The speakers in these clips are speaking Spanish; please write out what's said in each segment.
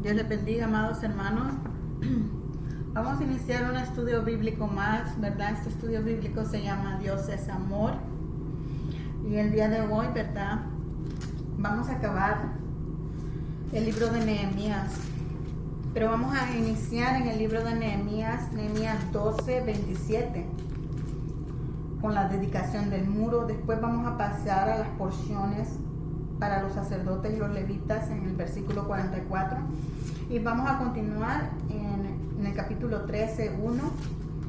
Dios les bendiga, amados hermanos. Vamos a iniciar un estudio bíblico más, ¿verdad? Este estudio bíblico se llama Dios es amor. Y el día de hoy, ¿verdad? Vamos a acabar el libro de Nehemías. Pero vamos a iniciar en el libro de Nehemías 12, 27, con la dedicación del muro. Después vamos a pasar a las porciones para los sacerdotes y los levitas en el versículo 44. Y vamos a continuar en el capítulo 13, 1,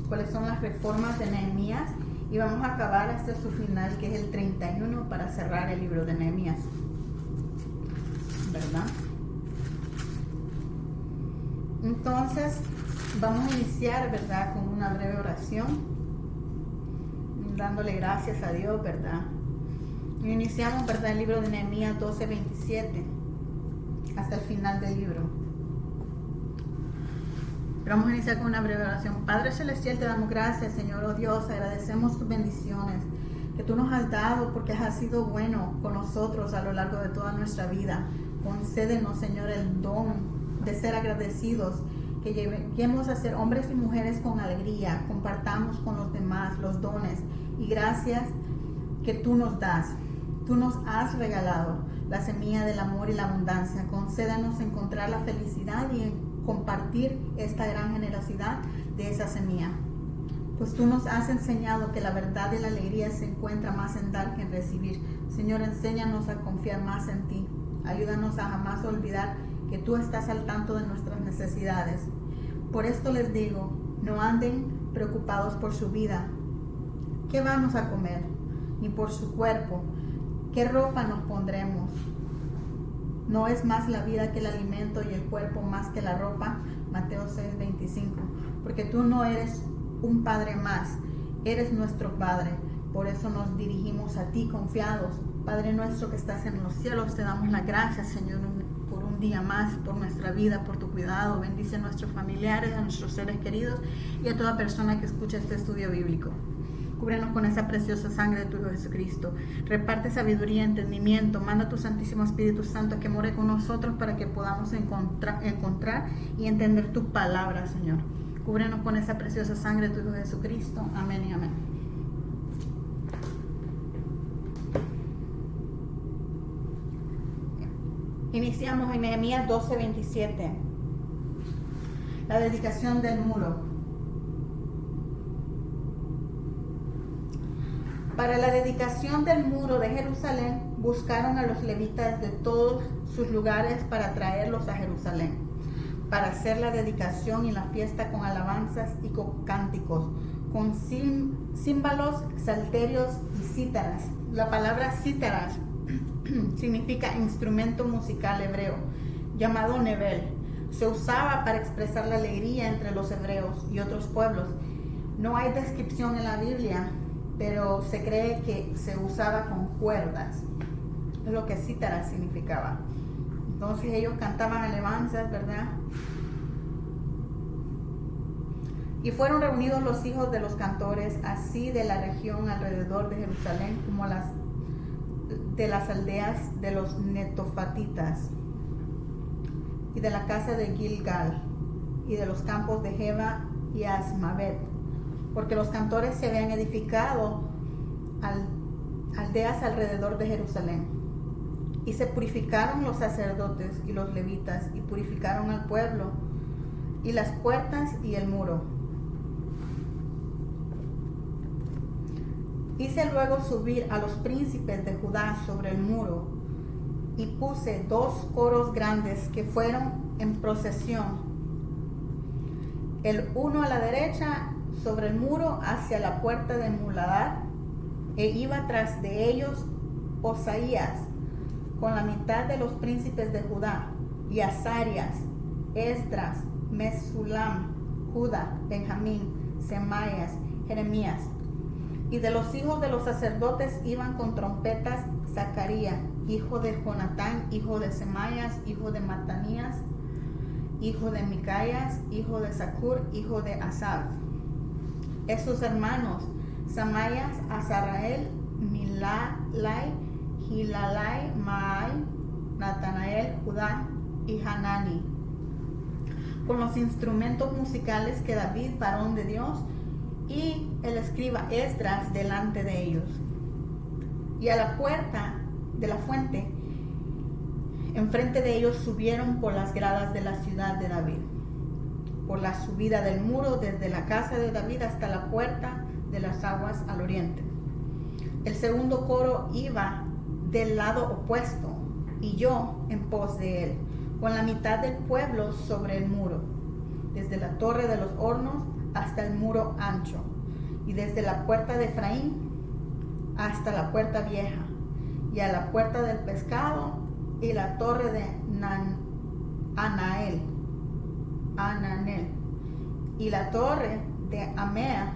cuáles son las reformas de Nehemías. Y vamos a acabar hasta su final, que es el 31, para cerrar el libro de Nehemías, ¿verdad? Entonces, vamos a iniciar, ¿verdad?, con una breve oración, dándole gracias a Dios, ¿verdad? Iniciamos, ¿verdad?, el libro de Nehemías 12, 27, hasta el final del libro. Pero vamos a iniciar con una breve oración. Padre Celestial, te damos gracias, Señor, oh Dios, agradecemos tus bendiciones que tú nos has dado, porque has sido bueno con nosotros a lo largo de toda nuestra vida. Concédenos, Señor, el don de ser agradecidos, que lleguemos a ser hombres y mujeres con alegría, compartamos con los demás los dones y gracias que tú nos das. Tú nos has regalado la semilla del amor y la abundancia. Concédenos encontrar la felicidad y compartir esta gran generosidad de esa semilla. Pues tú nos has enseñado que la verdad y la alegría se encuentra más en dar que en recibir. Señor, enséñanos a confiar más en ti. Ayúdanos a jamás olvidar que tú estás al tanto de nuestras necesidades. Por esto les digo, no anden preocupados por su vida. ¿Qué vamos a comer? Ni por su cuerpo. ¿Qué ropa nos pondremos? ¿No es más la vida que el alimento y el cuerpo más que la ropa? Mateo 6, 25. Porque tú no eres un padre más, eres nuestro Padre. Por eso nos dirigimos a ti confiados. Padre nuestro que estás en los cielos, te damos las gracias, Señor, por un día más, por nuestra vida, por tu cuidado. Bendice a nuestros familiares, a nuestros seres queridos y a toda persona que escucha este estudio bíblico. Cúbrenos con esa preciosa sangre de tu Hijo Jesucristo. Reparte sabiduría, entendimiento. Manda a tu Santísimo Espíritu Santo que more con nosotros para que podamos encontrar y entender tu palabra, Señor. Cúbrenos con esa preciosa sangre de tu Hijo Jesucristo. Amén y amén. Iniciamos en Nehemías 12, 27. La dedicación del muro. Para la dedicación del muro de Jerusalén, buscaron a los levitas de todos sus lugares para traerlos a Jerusalén, para hacer la dedicación y la fiesta con alabanzas y con cánticos, con címbalos, salterios y cítaras. La palabra cítaras significa instrumento musical hebreo, llamado nebel. Se usaba para expresar la alegría entre los hebreos y otros pueblos. No hay descripción en la Biblia, pero se cree que se usaba con cuerdas, es lo que cítara significaba. Entonces ellos cantaban alabanzas, ¿verdad? Y fueron reunidos los hijos de los cantores, así de la región alrededor de Jerusalén, como de las aldeas de los netofatitas, y de la casa de Gilgal, y de los campos de Jeba y Asmavet, porque los cantores se habían edificado aldeas alrededor de Jerusalén. Y se purificaron los sacerdotes y los levitas, y purificaron al pueblo, y las puertas y el muro. Hice luego subir a los príncipes de Judá sobre el muro, y puse 2 coros grandes que fueron en procesión, el uno a la derecha sobre el muro hacia la puerta de Muladar, e iba tras de ellos Osaías con la mitad de los príncipes de Judá, y Azarias, Esdras, Mesulam, Judá, Benjamín, Semaías, Jeremías. Y de los hijos de los sacerdotes iban con trompetas Zacarías, hijo de Jonatán, hijo de Semaías, hijo de Matanías, hijo de Micaías, hijo de Zacur, hijo de Asaf. Sus hermanos, Samaías, Azarael, Milalai, Gilalai, Maai, Natanael, Judá y Hanani. con los instrumentos musicales que David, varón de Dios, y el escriba Esdras delante de ellos. Y a la puerta de la fuente, enfrente de ellos, subieron por las gradas de la ciudad de David, por la subida del muro desde la casa de David hasta la puerta de las aguas al oriente. El segundo coro iba del lado opuesto, y yo en pos de él, con la mitad del pueblo sobre el muro, desde la torre de los hornos hasta el muro ancho, y desde la puerta de Efraín hasta la puerta vieja, y a la puerta del pescado, y la torre de Ananel, y la torre de Amea,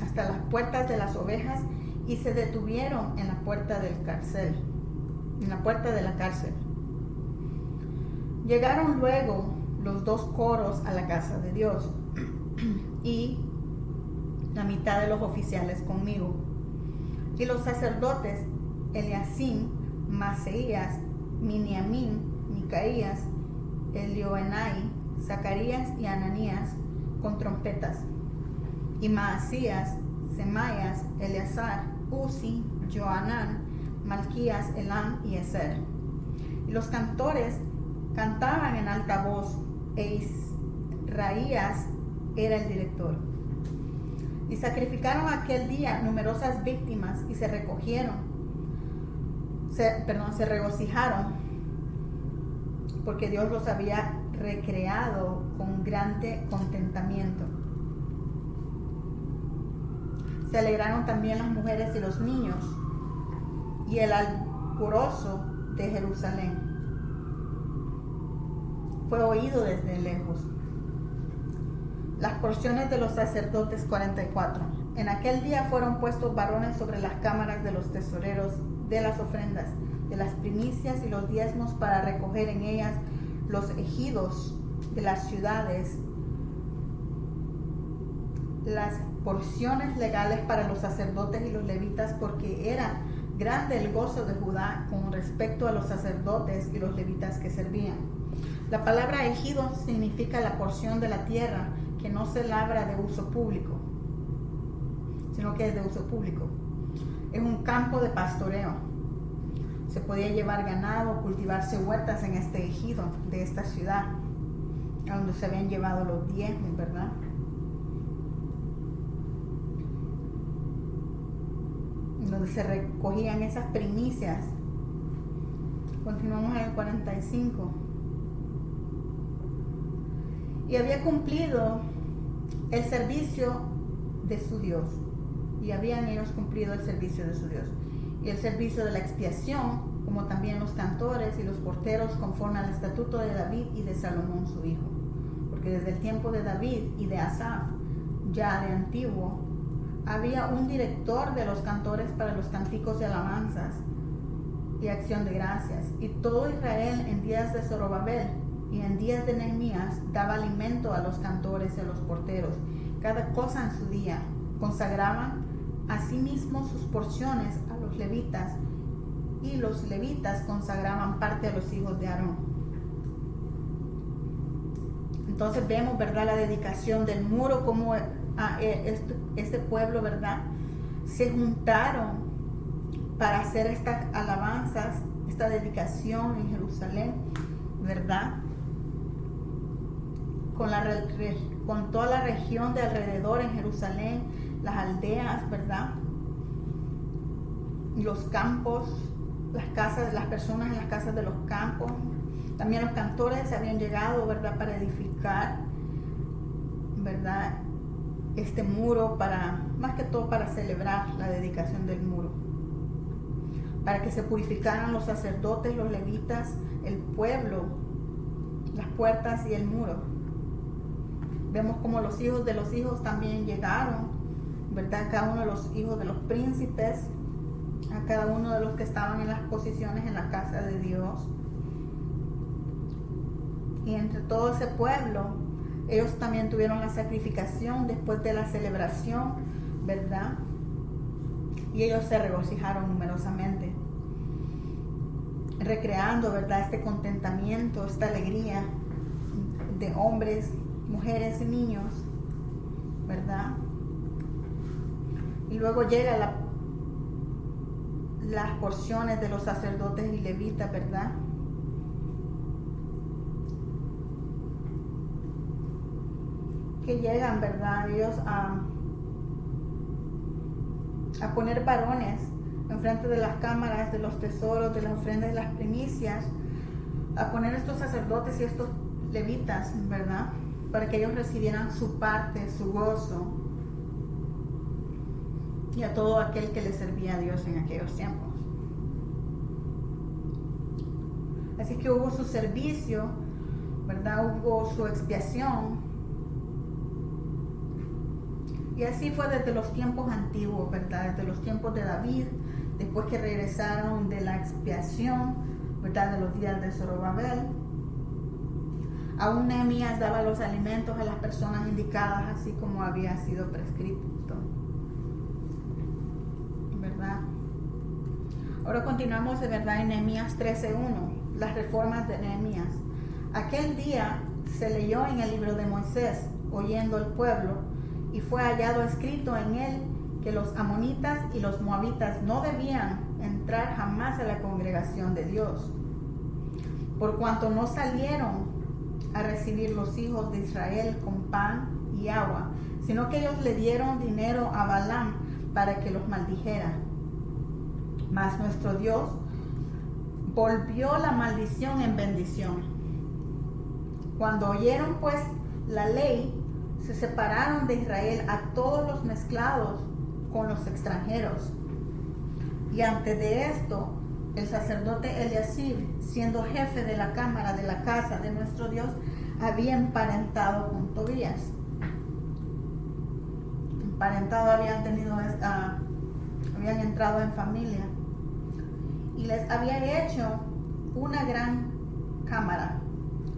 hasta las puertas de las ovejas, y se detuvieron en la puerta del cárcel, en la puerta de la cárcel. Llegaron luego los dos coros a la casa de Dios, y la mitad de los oficiales conmigo, y los sacerdotes Eliacim, Maseías, Miniamín, Micaías, Elioenai, Zacarías y Ananías con trompetas, y Maasías, Semaías, Eleazar, Uzi, Joanán, Malquías, Elam y Ezer. Y los cantores cantaban en alta voz, e Israías era el director. Y sacrificaron aquel día numerosas víctimas y se regocijaron, porque Dios los había recreado con grande contentamiento. Se alegraron también las mujeres y los niños, y el alborozo de Jerusalén fue oído desde lejos. Las porciones de los sacerdotes 44. En aquel día fueron puestos varones sobre las cámaras de los tesoreros de las ofrendas, de las primicias y los diezmos, para recoger en ellas los ejidos de las ciudades, las porciones legales para los sacerdotes y los levitas, porque era grande el gozo de Judá con respecto a los sacerdotes y los levitas que servían. La palabra ejido significa la porción de la tierra que no se labra de uso público, sino que es de uso público. Es un campo de pastoreo. Se podía llevar ganado, cultivarse huertas en este ejido de esta ciudad, a donde se habían llevado los diezmos, ¿verdad? Donde se recogían esas primicias. Continuamos en el 45. Y había cumplido el servicio de su Dios. Y habían ellos cumplido el servicio de su Dios. Y el servicio de la expiación, como también los cantores y los porteros, conforme al estatuto de David y de Salomón su hijo. Porque desde el tiempo de David y de Asaf, ya de antiguo, había un director de los cantores para los cánticos de alabanzas y acción de gracias. Y todo Israel en días de Zorobabel y en días de Nehemías daba alimento a los cantores y a los porteros, cada cosa en su día. Consagraban asimismo sus porciones a los levitas, y los levitas consagraban parte a los hijos de Aarón. Entonces vemos, ¿verdad?, la dedicación del muro, como este pueblo, ¿verdad?, se juntaron para hacer estas alabanzas, esta dedicación en Jerusalén, ¿verdad?, con toda la región de alrededor en Jerusalén, las aldeas, ¿verdad?, los campos, las casas, las personas en las casas de los campos. También los cantores habían llegado, ¿verdad?, para edificar, ¿verdad?, este muro, más que todo para celebrar la dedicación del muro, para que se purificaran los sacerdotes, los levitas, el pueblo, las puertas y el muro. Vemos como los hijos de los hijos también llegaron, ¿verdad?, cada uno de los hijos de los príncipes, a cada uno de los que estaban en las posiciones en la casa de Dios. Y entre todo ese pueblo, ellos también tuvieron la sacrificación después de la celebración, ¿verdad? Y ellos se regocijaron numerosamente, recreando, ¿verdad?, este contentamiento, esta alegría de hombres, mujeres y niños, ¿verdad? Y luego llega las porciones de los sacerdotes y levitas, ¿verdad? Que llegan, ¿verdad? Ellos a poner varones enfrente de las cámaras, de los tesoros, de las ofrendas y las primicias, a poner estos sacerdotes y estos levitas, ¿verdad? Para que ellos recibieran su parte, su gozo, y a todo aquel que le servía a Dios en aquellos tiempos. Así que hubo su servicio, ¿verdad? Hubo su expiación. Y así fue desde los tiempos antiguos, ¿verdad? Desde los tiempos de David, después que regresaron de la expiación, ¿verdad? De los días de Zorobabel. Aún Nehemías daba los alimentos a las personas indicadas, así como había sido prescrito, ¿verdad? Ahora continuamos de verdad en Nehemías 13:1, las reformas de Nehemías. Aquel día se leyó en el libro de Moisés, oyendo el pueblo, y fue hallado escrito en él que los amonitas y los moabitas no debían entrar jamás a la congregación de Dios, por cuanto no salieron a recibir los hijos de Israel con pan y agua, sino que ellos le dieron dinero a Balaam para que los maldijera. Mas nuestro Dios volvió la maldición en bendición. Cuando oyeron pues la ley, se separaron de Israel a todos los mezclados con los extranjeros. Y antes de esto, el sacerdote Eliasib, siendo jefe de la cámara de la casa de nuestro Dios, había emparentado con Tobías. Emparentado, habían entrado en familia. Y les había hecho una gran cámara,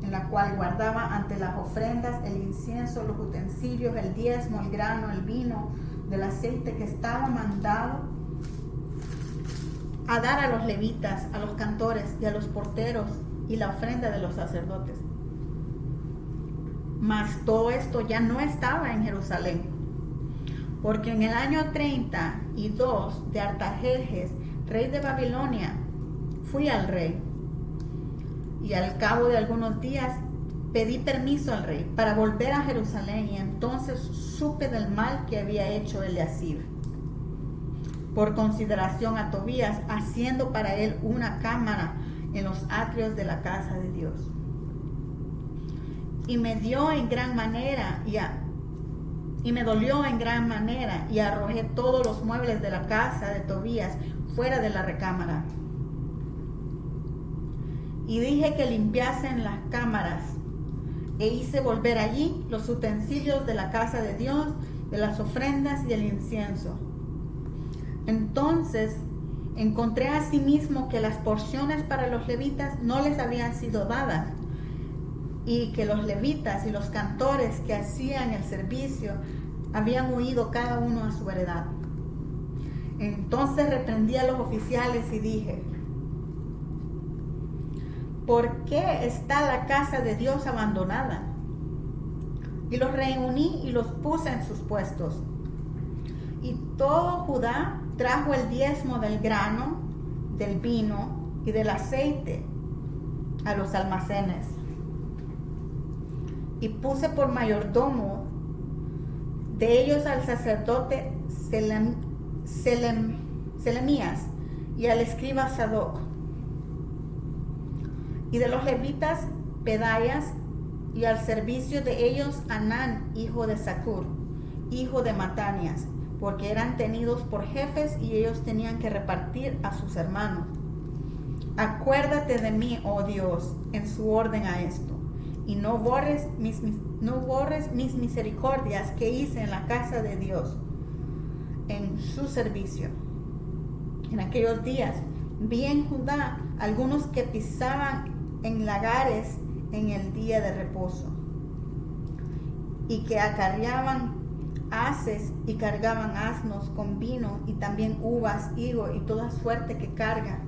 en la cual guardaba ante las ofrendas el incienso, los utensilios, el diezmo, el grano, el vino, del aceite que estaba mandado a dar a los levitas, a los cantores y a los porteros, y la ofrenda de los sacerdotes. Mas todo esto ya no estaba en Jerusalén, porque en el año 32 de Artajerjes, rey de Babilonia, fui al rey. Y al cabo de algunos días pedí permiso al rey para volver a Jerusalén, y entonces supe del mal que había hecho Eliasib por consideración a Tobías, haciendo para él una cámara en los atrios de la casa de Dios. Y me dio en gran manera y me dolió en gran manera, y arrojé todos los muebles de la casa de Tobías fuera de la recámara. Y dije que limpiasen las cámaras, e hice volver allí los utensilios de la casa de Dios, de las ofrendas y el incienso. Entonces encontré asimismo que las porciones para los levitas no les habían sido dadas, y que los levitas y los cantores que hacían el servicio habían huido cada uno a su heredad. Entonces reprendí a los oficiales y dije: ¿por qué está la casa de Dios abandonada? Y los reuní y los puse en sus puestos. Y todo Judá trajo el diezmo del grano, del vino y del aceite a los almacenes. Y puse por mayordomo de ellos al sacerdote Selemías y al escriba Sadoc. Y de los levitas Pedayas, y al servicio de ellos Anán, hijo de Zacur, hijo de Matanías, porque eran tenidos por jefes y ellos tenían que repartir a sus hermanos. Acuérdate de mí, oh Dios, en su orden a esto, y no borres mis misericordias que hice en la casa de Dios, en su servicio. En aquellos días vi en Judá algunos que pisaban en lagares en el día de reposo, y que acarreaban haces y cargaban asnos con vino, y también uvas, higo y toda suerte que cargan,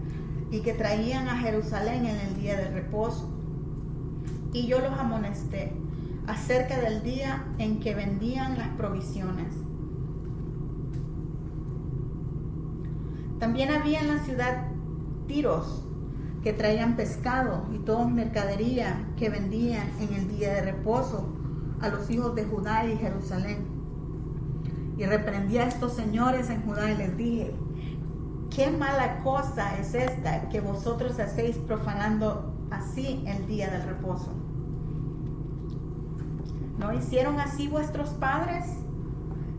y que traían a Jerusalén en el día de reposo. y yo los amonesté acerca del día en que vendían las provisiones. También había en la ciudad tiros que traían pescado y toda mercadería que vendían en el día de reposo a los hijos de Judá y Jerusalén. Y reprendí a estos señores en Judá y les dije: ¿qué mala cosa es esta que vosotros hacéis profanando así el día del reposo? ¿No hicieron así vuestros padres?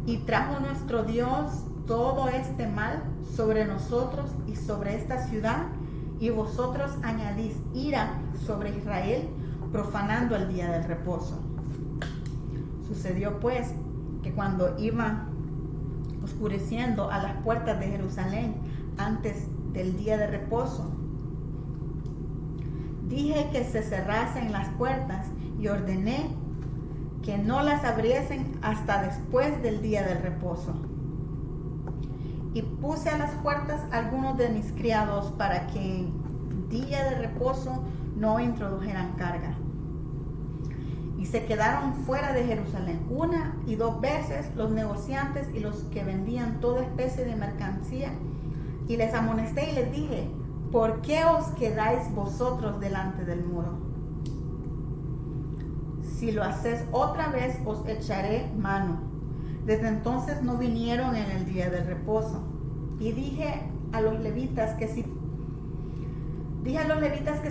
Y trajo nuestro Dios todo este mal sobre nosotros y sobre esta ciudad, y vosotros añadís ira sobre Israel, profanando el día del reposo. Sucedió pues que cuando iba oscureciendo a las puertas de Jerusalén antes del día de reposo, dije que se cerrasen las puertas y ordené que no las abriesen hasta después del día del reposo. Y puse a las puertas algunos de mis criados para que en día de reposo no introdujeran carga. Y se quedaron fuera de Jerusalén 1 y 2 veces los negociantes y los que vendían toda especie de mercancía. Y les amonesté y les dije: ¿por qué os quedáis vosotros delante del muro? Si lo hacéis otra vez, os echaré mano. Desde entonces no vinieron en el día del reposo. Y dije a los levitas que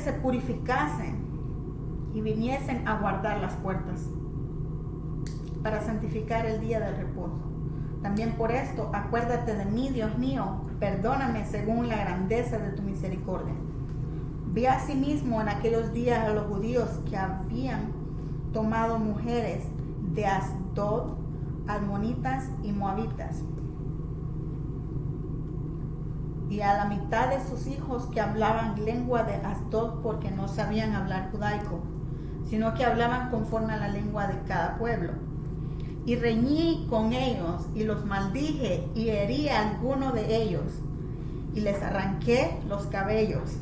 se purificasen y viniesen a guardar las puertas para santificar el día del reposo. También por esto, acuérdate de mí, Dios mío, perdóname según la grandeza de tu misericordia. Vi asimismo en aquellos días a los judíos que habían tomado mujeres de Asdod, Almonitas y Moabitas, y a la mitad de sus hijos que hablaban lengua de Asdod, porque no sabían hablar judaico, sino que hablaban conforme a la lengua de cada pueblo. Y reñí con ellos y los maldije y herí a alguno de ellos y les arranqué los cabellos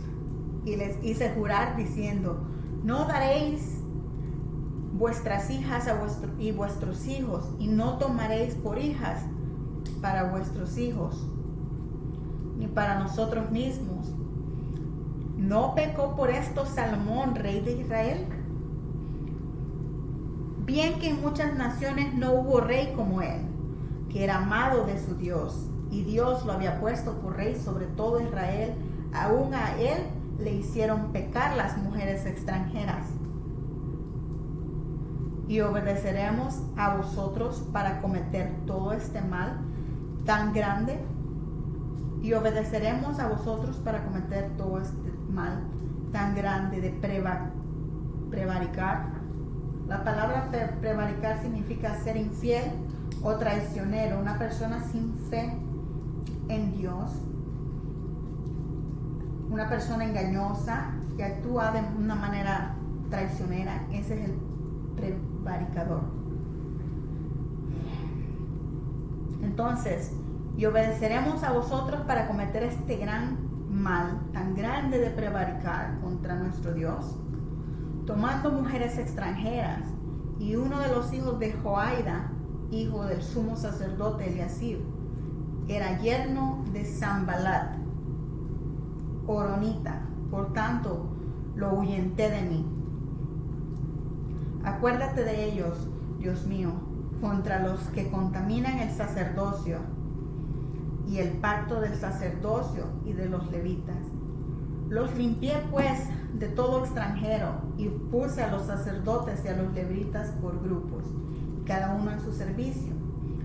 y les hice jurar diciendo: no daréis vuestras hijas y vuestros hijos, y no tomaréis por hijas para vuestros hijos ni para nosotros mismos. ¿No pecó por esto Salomón, rey de Israel? Bien que en muchas naciones no hubo rey como él, que era amado de su Dios, y Dios lo había puesto por rey sobre todo Israel. Aún a él le hicieron pecar las mujeres extranjeras. Y obedeceremos a vosotros para cometer todo este mal tan grande. Y obedeceremos a vosotros para cometer todo este mal tan grande de prevaricar. La palabra prevaricar significa ser infiel o traicionero, una persona sin fe en Dios, una persona engañosa que actúa de una manera traicionera. Ese es el prevaricador. Entonces, y obedeceremos a vosotros para cometer este gran mal tan grande de prevaricar contra nuestro Dios, tomando mujeres extranjeras. Y uno de los hijos de Joaida, hijo del sumo sacerdote Eliasib, era yerno de Sanballat, horonita, por tanto lo ahuyenté de mí. Acuérdate de ellos, Dios mío, contra los que contaminan el sacerdocio y el pacto del sacerdocio y de los levitas. Los limpié pues de todo extranjero y puse a los sacerdotes y a los levitas por grupos, cada uno en su servicio,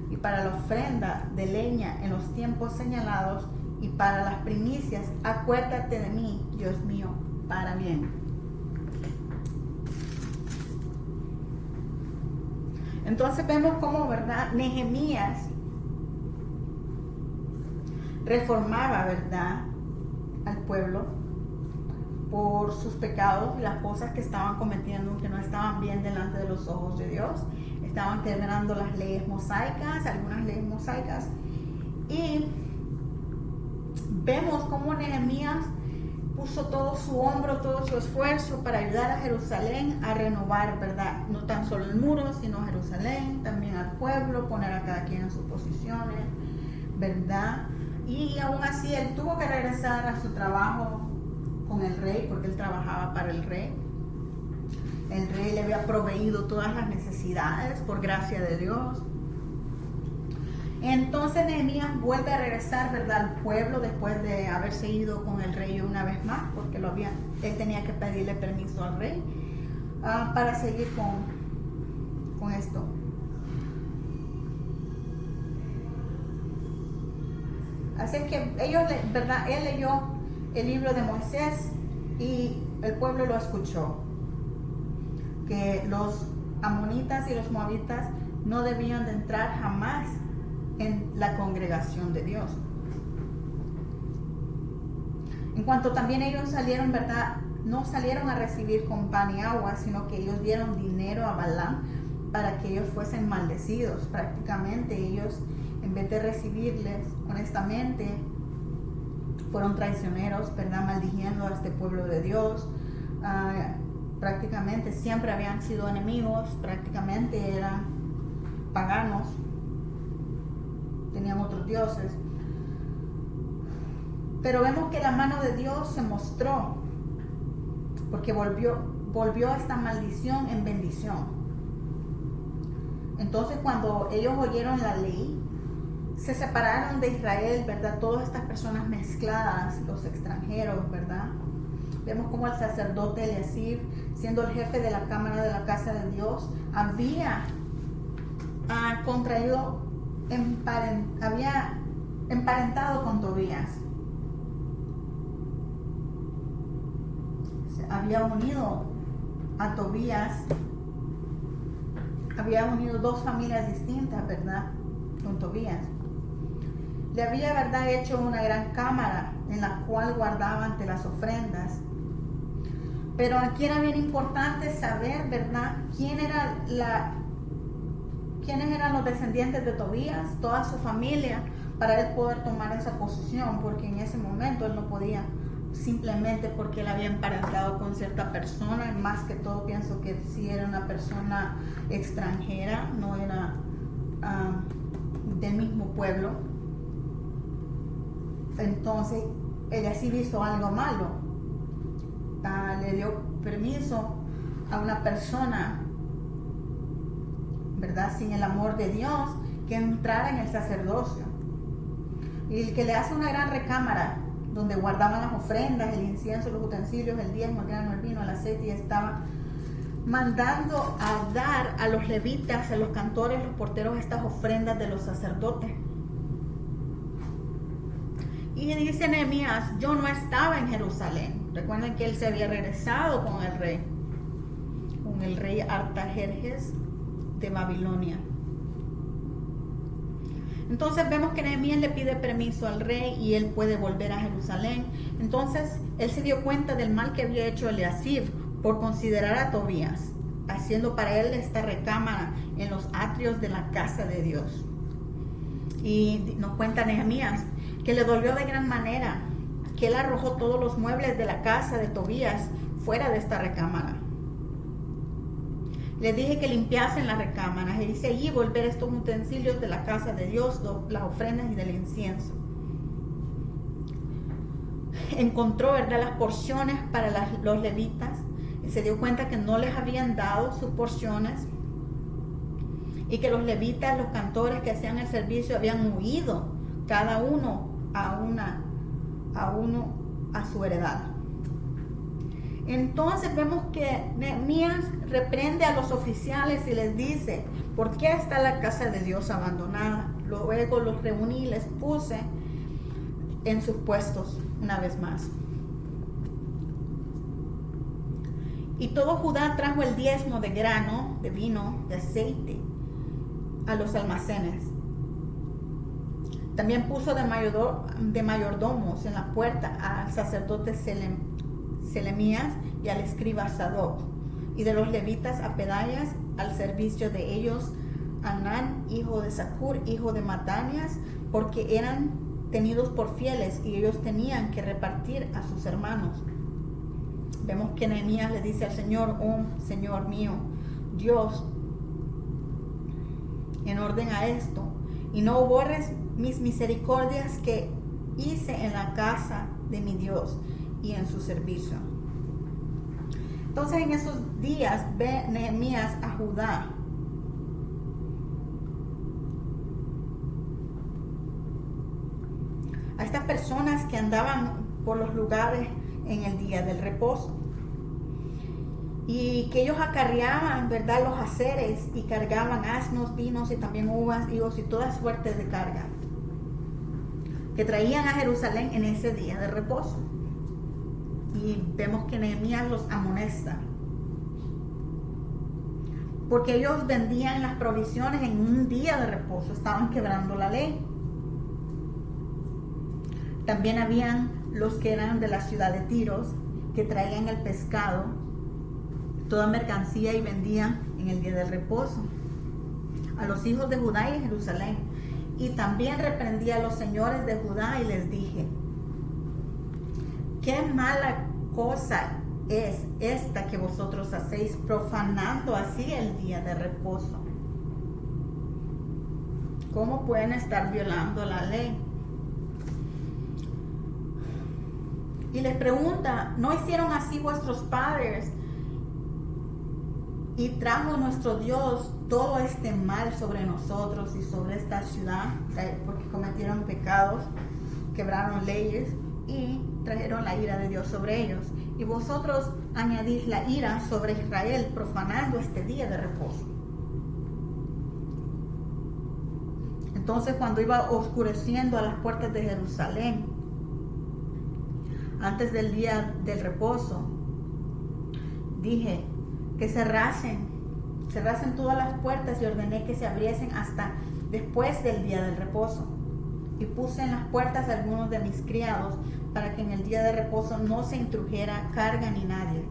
y para la ofrenda de leña en los tiempos señalados, y para las primicias. Acuérdate de mí, Dios mío, para bien. Entonces vemos cómo, ¿verdad?, Nehemías reformaba, ¿verdad?, al pueblo por sus pecados y las cosas que estaban cometiendo que no estaban bien delante de los ojos de Dios. Estaban quebrando las leyes mosaicas, algunas leyes mosaicas, y vemos cómo Nehemías puso todo su hombro, todo su esfuerzo para ayudar a Jerusalén a renovar, ¿verdad? No tan solo el muro, sino Jerusalén, también al pueblo, poner a cada quien en sus posiciones, ¿verdad? Y aún así él tuvo que regresar a su trabajo con el rey, porque él trabajaba para el rey. El rey le había proveído todas las necesidades por gracia de Dios. Entonces Nehemías vuelve a regresar, ¿verdad?, al pueblo después de haberse ido con el rey una vez más, porque él tenía que pedirle permiso al rey para seguir con esto. Así que él leyó el libro de Moisés y el pueblo lo escuchó, que los amonitas y los moabitas no debían de entrar jamás en la congregación de Dios. En cuanto también ellos salieron, ¿verdad?, no salieron a recibir con pan y agua, sino que ellos dieron dinero a Balaam para que ellos fuesen maldecidos. Prácticamente ellos, en vez de recibirles honestamente, fueron traicioneros, ¿verdad?, maldiciendo a este pueblo de Dios. Prácticamente siempre habían sido enemigos, prácticamente eran paganos, tenían otros dioses. Pero vemos que la mano de Dios se mostró, porque volvió esta maldición en bendición. Entonces, cuando ellos oyeron la ley, se separaron de Israel, ¿verdad? Todas estas personas mezcladas, los extranjeros, ¿verdad? Vemos como el sacerdote Eliasib, siendo el jefe de la cámara de la casa de Dios, había había emparentado con Tobías. Había unido a Tobías, había unido dos familias distintas, ¿verdad?, con Tobías. Le había, ¿verdad?, hecho una gran cámara en la cual guardaba ante las ofrendas. Pero aquí era bien importante saber, ¿verdad?, quiénes eran los descendientes de Tobías, toda su familia, para él poder tomar esa posición, porque en ese momento él no podía, simplemente porque él había emparentado con cierta persona, y más que todo pienso que si era una persona extranjera, no era del mismo pueblo. Entonces ella sí hizo algo malo, le dio permiso a una persona, ¿verdad?, sin el amor de Dios, que entrara en el sacerdocio, y el que le hace una gran recámara donde guardaban las ofrendas, el incienso, los utensilios, el diezmo, el grano, el vino, el aceite, y estaba mandando a dar a los levitas, a los cantores, los porteros, estas ofrendas de los sacerdotes. Y dice Nehemías: yo no estaba en Jerusalén. Recuerden que él se había regresado con el rey Artajerjes de Babilonia. Entonces vemos que Nehemías le pide permiso al rey y él puede volver a Jerusalén. Entonces él se dio cuenta del mal que había hecho Eliasib por considerar a Tobías, haciendo para él esta recámara en los atrios de la casa de Dios. Y nos cuenta Nehemías que le dolió de gran manera, que él arrojó todos los muebles de la casa de Tobías fuera de esta recámara. Le dije que limpiasen las recámaras e hice allí volver estos utensilios de la casa de Dios, las ofrendas y del incienso. Encontró, ¿verdad?, las porciones para los levitas y se dio cuenta que no les habían dado sus porciones y que los levitas, los cantores que hacían el servicio, habían huido cada uno a su heredad. Entonces vemos que Nehemías reprende a los oficiales y les dice: ¿por qué está la casa de Dios abandonada? Luego los reuní y les puse en sus puestos una vez más. Y todo Judá trajo el diezmo de grano, de vino, de aceite a los almacenes. También puso de mayordomos en la puerta al sacerdote Selemías y al escriba Sadoc, y de los levitas a Pedaias, al servicio de ellos Anán, hijo de Zacur, hijo de Matanías, porque eran tenidos por fieles y ellos tenían que repartir a sus hermanos. vemos que Nehemías le dice al Señor: oh Señor mío, Dios, en orden a esto, y no borres mis misericordias que hice en la casa de mi Dios y en su servicio. Entonces en esos días ve Nehemías a Judá, a estas personas que andaban por los lugares en el día del reposo, y que ellos acarreaban, ¿verdad?, los haceres, y cargaban asnos, vinos y también uvas, higos y toda suerte de carga que traían a Jerusalén en ese día de reposo. Y vemos que Nehemías los amonesta, porque ellos vendían las provisiones en un día de reposo, estaban quebrando la ley. También habían los que eran de la ciudad de Tiros, que traían el pescado, toda mercancía, y vendían en el día del reposo a los hijos de Judá y de Jerusalén. Y también reprendí a los señores de Judá y les dije: qué mala cosa es esta que vosotros hacéis, profanando así el día de reposo. ¿Cómo pueden estar violando la ley? Y les pregunta: ¿no hicieron así vuestros padres? Y trajo nuestro Dios todo este mal sobre nosotros y sobre esta ciudad, porque cometieron pecados, quebraron leyes y trajeron la ira de Dios sobre ellos. Y vosotros añadís la ira sobre Israel, profanando este día de reposo. Entonces, cuando iba oscureciendo a las puertas de Jerusalén, antes del día del reposo, dije que cerrasen todas las puertas, y ordené que se abriesen hasta después del día del reposo. Y puse en las puertas a algunos de mis criados, para que en el día de reposo no se introdujera carga ni nadie.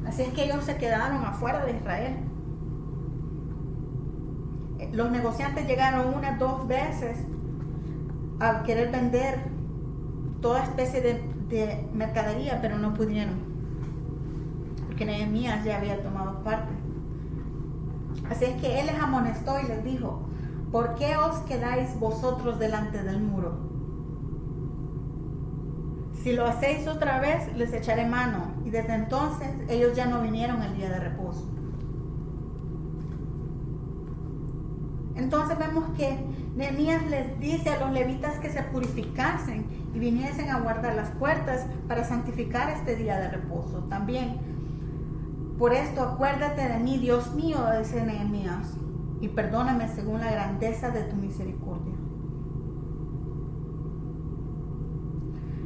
Así es que ellos se quedaron afuera de Israel. Los negociantes llegaron 1 o 2 veces a querer vender toda especie de mercadería, pero no pudieron, porque Nehemías ya había tomado parte. Así es que él les amonestó y les dijo: ¿por qué os quedáis vosotros delante del muro? Si lo hacéis otra vez, les echaré mano. Y desde entonces ellos ya no vinieron el día de reposo. Entonces vemos que Nehemías les dice a los levitas que se purificasen y viniesen a guardar las puertas para santificar este día de reposo. También, por esto, acuérdate de mí, Dios mío, dice Nehemías, y perdóname según la grandeza de tu misericordia.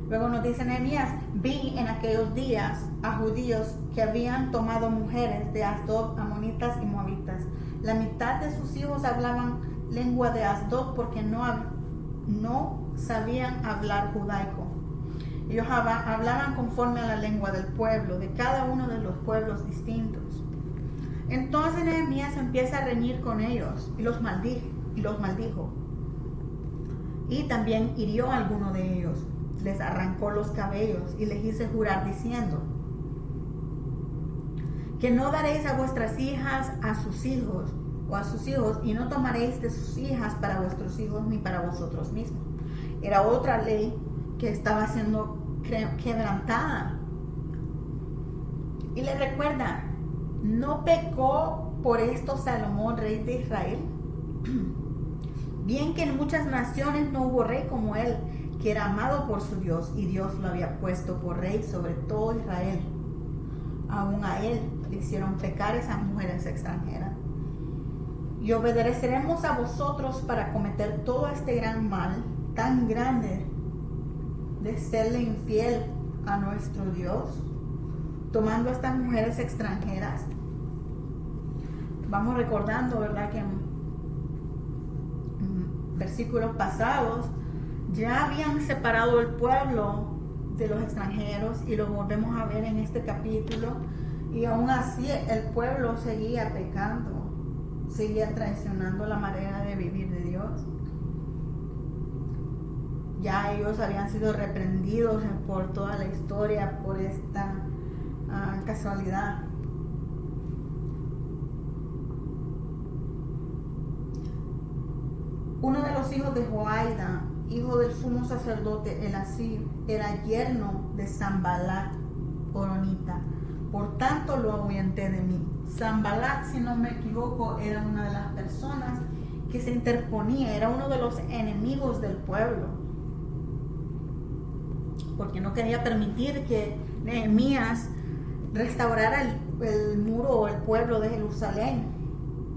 Luego nos dice Nehemías: vi en aquellos días a judíos que habían tomado mujeres de Asdod, amonitas y moabitas. La mitad de sus hijos hablaban lengua de Asdod, porque no sabían hablar judaico. Ellos hablaban conforme a la lengua del pueblo, de cada uno de los pueblos distintos. Entonces Nehemías empieza a reñir con ellos y los maldijo. Y también hirió a alguno de ellos. Les arrancó los cabellos y les hice jurar diciendo: que no daréis a vuestras hijas a sus hijos, y no tomaréis de sus hijas para vuestros hijos ni para vosotros mismos. Era otra ley que estaba siendo quebrantada. Y le recuerda: ¿no pecó por esto Salomón, rey de Israel? Bien que en muchas naciones no hubo rey como él, que era amado por su Dios, y Dios lo había puesto por rey sobre todo Israel. Aún a él le hicieron pecar esas mujeres extranjeras. Y obedeceremos a vosotros para cometer todo este gran mal, tan grande, de serle infiel a nuestro Dios, tomando a estas mujeres extranjeras. Vamos recordando, ¿verdad?, que en versículos pasados ya habían separado el pueblo de los extranjeros, y lo volvemos a ver en este capítulo, y aún así el pueblo seguía pecando, seguía traicionando la manera de vivir de Dios. Ya ellos habían sido reprendidos por toda la historia, por esta casualidad. Uno de los hijos de Joaida, hijo del sumo sacerdote Elasib, era yerno de Sanbalat horonita. Por tanto lo ahuyenté de mí. Sanbalat, si no me equivoco, era una de las personas que se interponía, era uno de los enemigos del pueblo, porque no quería permitir que Nehemías restaurara el muro o el pueblo de Jerusalén,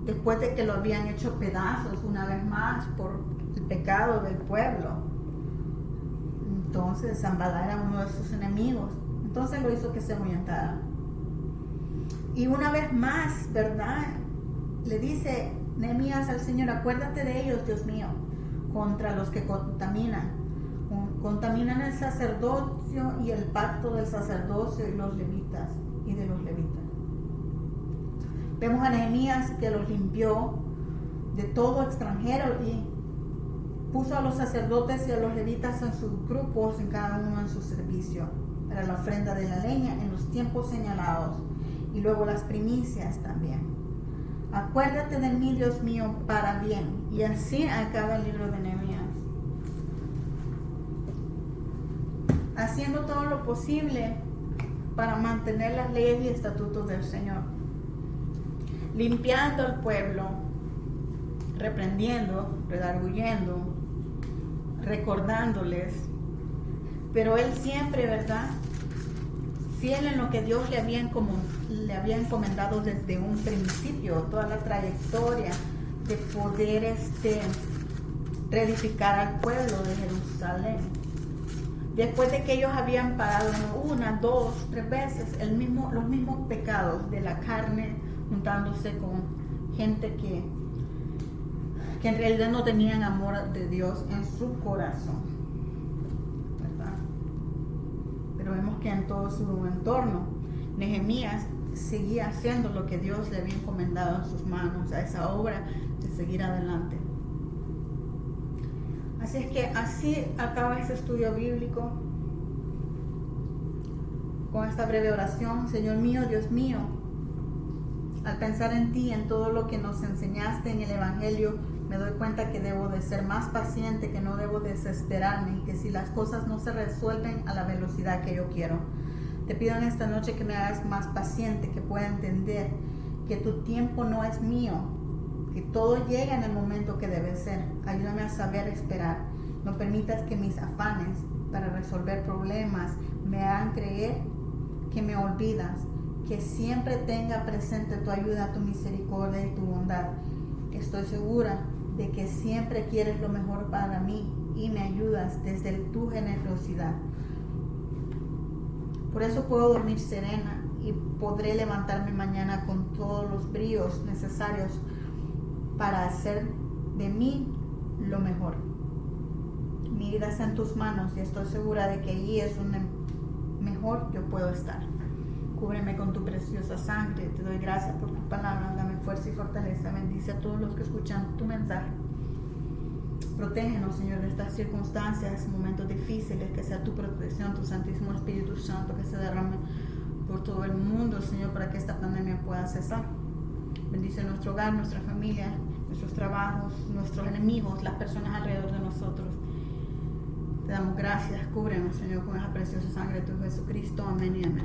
después de que lo habían hecho pedazos una vez más por el pecado del pueblo. Entonces Sanbalat era uno de sus enemigos, entonces lo hizo que se ahuyentara. Y una vez más, ¿verdad? Le dice Nehemías al Señor: acuérdate de ellos, Dios mío, contra los que contaminan el sacerdocio y el pacto del sacerdocio y los levitas y de los levitas. Vemos a Nehemías que los limpió de todo extranjero y puso a los sacerdotes y a los levitas en sus grupos, en cada uno en su servicio, para la ofrenda de la leña en los tiempos señalados, y luego las primicias también. Acuérdate de mí, Dios mío, para bien. Y así acaba el libro de Nehemías. Haciendo todo lo posible para mantener las leyes y estatutos del Señor. Limpiando al pueblo, reprendiendo, redarguyendo, recordándoles. Pero él siempre, ¿verdad?, fiel en lo que Dios le había encomendado desde un principio, toda la trayectoria de poder reedificar al pueblo de Jerusalén. Después de que ellos habían parado 1, 2, 3 veces los mismos pecados de la carne, juntándose con gente que en realidad no tenían amor de Dios en su corazón. Pero vemos que en todo su entorno, Nehemías seguía haciendo lo que Dios le había encomendado en sus manos, a esa obra de seguir adelante. Así es que así acaba este estudio bíblico, con esta breve oración. Señor mío, Dios mío, al pensar en ti, en todo lo que nos enseñaste en el Evangelio, me doy cuenta que debo de ser más paciente, que no debo desesperarme, y que si las cosas no se resuelven a la velocidad que yo quiero. Te pido en esta noche que me hagas más paciente, que pueda entender que tu tiempo no es mío, que todo llega en el momento que debe ser. Ayúdame a saber esperar. No permitas que mis afanes para resolver problemas me hagan creer que me olvidas, que siempre tenga presente tu ayuda, tu misericordia y tu bondad. Estoy segura de que siempre quieres lo mejor para mí y me ayudas desde tu generosidad. Por eso puedo dormir serena y podré levantarme mañana con todos los bríos necesarios para hacer de mí lo mejor. Mi vida está en tus manos y estoy segura de que allí es donde mejor yo puedo estar. Cúbreme con tu preciosa sangre. Te doy gracias por tu palabra. Dame fuerza y fortaleza. Bendice a todos los que escuchan tu mensaje. Protégenos, Señor, de estas circunstancias, momentos difíciles. Que sea tu protección, tu Santísimo Espíritu Santo, que se derrame por todo el mundo, Señor, para que esta pandemia pueda cesar. Bendice nuestro hogar, nuestra familia, nuestros trabajos, nuestros enemigos, las personas alrededor de nosotros. Te damos gracias. Cúbrenos, Señor, con esa preciosa sangre de tu Jesucristo. Amén y amén.